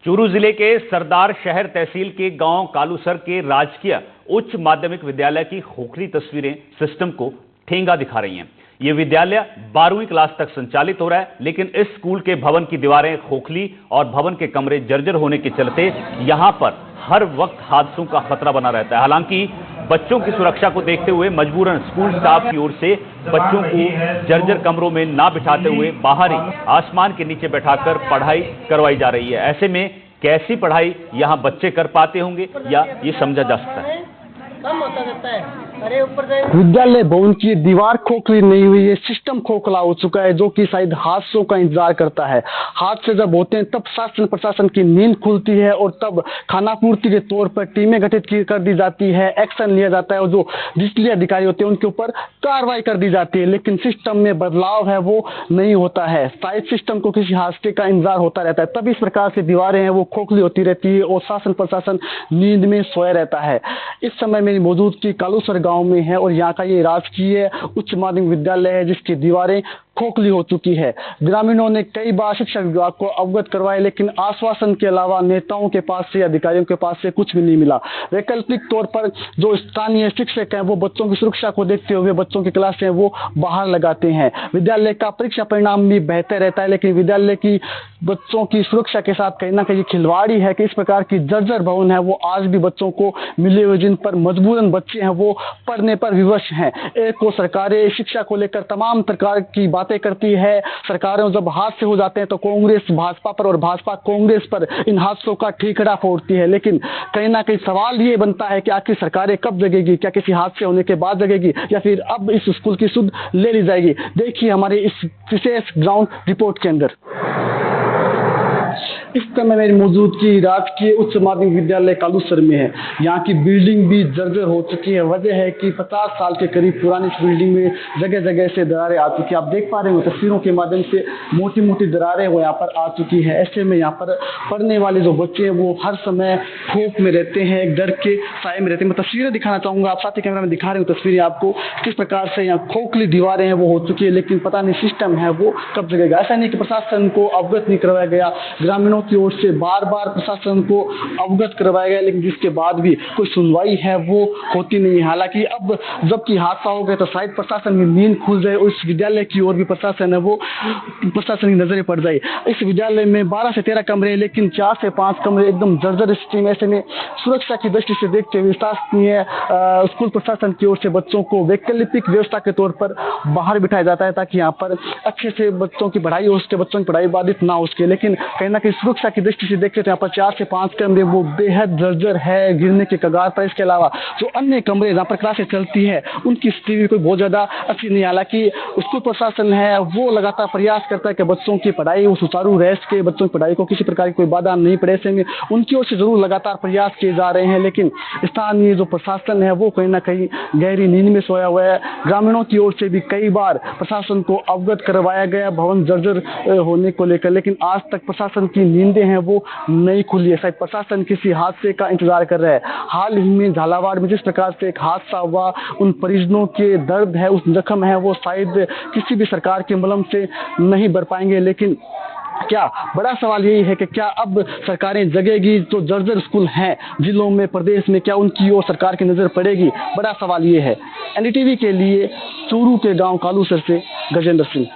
चूरू जिले के सरदार शहर तहसील के गांव कालूसर के राजकीय उच्च माध्यमिक विद्यालय की खोखली तस्वीरें सिस्टम को ठेंगा दिखा रही हैं। यह विद्यालय 12वीं क्लास तक संचालित हो रहा है, लेकिन इस स्कूल के भवन की दीवारें खोखली और भवन के कमरे जर्जर होने के चलते यहां पर हर वक्त हादसों का खतरा बना रहता है। हालांकि बच्चों की सुरक्षा को देखते हुए मजबूरन स्कूल स्टाफ की ओर से बच्चों को जर्जर कमरों में ना बिठाते हुए बाहर ही आसमान के नीचे बैठाकर पढ़ाई करवाई जा रही है। ऐसे में कैसी पढ़ाई यहां बच्चे कर पाते होंगे या ये समझा जा सकता है। कम होता रहता है। अरे ऊपर विद्यालय भवन की दीवार खोखली नहीं हुई है, सिस्टम खोखला हो चुका है, जो कि शायद हादसों का इंतजार करता है। हादसे जब होते हैं तब शासन प्रशासन की नींद खुलती है और तब खानापूर्ति के तौर पर टीमें गठित कर दी जाती है, एक्शन लिया जाता है और जो डिस्ट्रिक्ट अधिकारी होते हैं उनके ऊपर कार्रवाई कर दी जाती है। लेकिन सिस्टम में बदलाव है वो नहीं होता है। शायद सिस्टम को किसी हादसे का इंतजार होता रहता है, तब इस प्रकार से दीवारें हैं वो खोखली होती रहती है और शासन प्रशासन नींद में सोया रहता है। इस समय मेरी मौजूदगी कालूसर गांव में है और यहाँ का ये राजकीय उच्च माध्यमिक विद्यालय है जिसकी दीवारें खोखली हो चुकी है। ग्रामीणों ने कई बार शिक्षा विभाग को अवगत करवाया, लेकिन आश्वासन के अलावा नेताओं के पास से अधिकारियों के पास से कुछ भी नहीं मिला। वैकल्पिक तौर पर जो स्थानीय शिक्षक हैं वो बच्चों की सुरक्षा को देखते हुए बच्चों की क्लासें वो बाहर लगाते हैं। विद्यालय का परीक्षा परिणाम भी बेहतर रहता है, लेकिन विद्यालय की बच्चों की सुरक्षा के साथ कहीं ना कहीं खिलवाड़ी है कि इस प्रकार की जर्जर भवन है वो आज भी बच्चों को मिले हुए, जिन पर मजबूरन बच्चे हैं वो पढ़ने पर विवश हैं। एक को सरकारें शिक्षा को लेकर तमाम प्रकार की बातें करती है। सरकारों जब हादसे हो जाते हैं तो कांग्रेस भाजपा पर और भाजपा कांग्रेस पर इन हादसों का ठीकरा फोड़ती है। लेकिन कहीं ना कहीं सवाल ये बनता है कि आखिर सरकारें कब जगेगी? क्या किसी हादसे होने के बाद जगेगी या फिर अब इस स्कूल की सुध ले ली जाएगी? देखिए हमारे इस विशेष ग्राउंड रिपोर्ट के अंदर। इस समय मेरी मौजूदगी राजकीय उच्च माध्यमिक विद्यालय कालूसर में है। यहाँ की बिल्डिंग भी जर्जर हो चुकी है। वजह है कि 50 साल के करीब पुरानी इस बिल्डिंग में जगह जगह से दरारें आ चुकी है। आप देख पा रहे हो तस्वीरों के माध्यम से मोटी मोटी दरारें वो यहाँ पर आ चुकी है। ऐसे में यहाँ पर पढ़ने वाले जो बच्चे हैं वो हर समय खौफ में रहते हैं, डर के साए में रहते हैं। मैं तस्वीरें दिखाना चाहूँगा, आप साथी कैमरा में दिखा रहे हो तस्वीरें आपको किस प्रकार से यहाँ खोखली दीवारें हैं वो हो चुकी है, लेकिन पता नहीं सिस्टम है वो कब जगेगा। ऐसा नहीं कि प्रशासन को अवगत नहीं करवाया गया, ग्रामीणों की ओर से बार बार प्रशासन को अवगत करवाया गया, लेकिन जिसके बाद भी कोई सुनवाई है वो होती नहीं है। हालांकि अब जबकि हादसा हो गया तो शायद प्रशासन की नींद खुल जाए और इस विद्यालय की ओर भी प्रशासन है वो प्रशासन की नजरें पड़ जाए। इस विद्यालय में 12 से 13 कमरे, लेकिन 4 से 5 कमरे एकदम जर्जर स्थिति में। ऐसे में सुरक्षा की दृष्टि से देखते हुए शासकीय स्कूल प्रशासन की ओर से बच्चों को वैकल्पिक व्यवस्था के तौर पर बाहर बिठाया जाता है ताकि यहाँ पर अच्छे से बच्चों की पढ़ाई हो सके, बच्चों की पढ़ाई बाधित ना हो सके। लेकिन कहीं ना कहीं सुरक्षा की दृष्टि से देखते तो यहाँ पर 4 से 5 कमरे वो बेहद जर्जर है, गिरने के कगार पर। इसके अलावा जो अन्य कमरे जहाँ पर क्लासें चलती है उनकी स्थिति भी कोई बहुत ज्यादा अच्छी नहीं। हालांकि स्कूल प्रशासन है वो लगातार प्रयास करता है कि बच्चों की पढ़ाई वो सुचारू रह सके, बच्चों की पढ़ाई को किसी प्रकार की कोई बाधा नहीं पड़े। ऐसे में उनकी ओर से जरूर लगातार प्रयास किए जा रहे हैं, लेकिन स्थानीय जो प्रशासन है वो कहीं ना कहीं गहरी नींद में सोया हुआ है। ग्रामीणों की ओर से भी कई बार प्रशासन को अवगत करवाया गया भवन जर्जर होने को लेकर, लेकिन आज तक प्रशासन की नींदें हैं वो नहीं खुली है। शायद प्रशासन किसी हादसे का इंतजार कर रहा है। हाल ही में झालावाड़ में जिस प्रकार से एक हादसा हुआ, उन परिजनों के दर्द है, उस जख्म है वो शायद किसी भी सरकार के मलम से नहीं भर पाएंगे। लेकिन क्या बड़ा सवाल यही है कि क्या अब सरकारें जगेगी? जो जर्जर स्कूल हैं जिलों में, प्रदेश में, क्या उनकी ओर सरकार की नजर पड़ेगी? बड़ा सवाल ये है। एनडीटीवी के लिए चूरू के गांव कालूसर से गजेंद्र सिंह।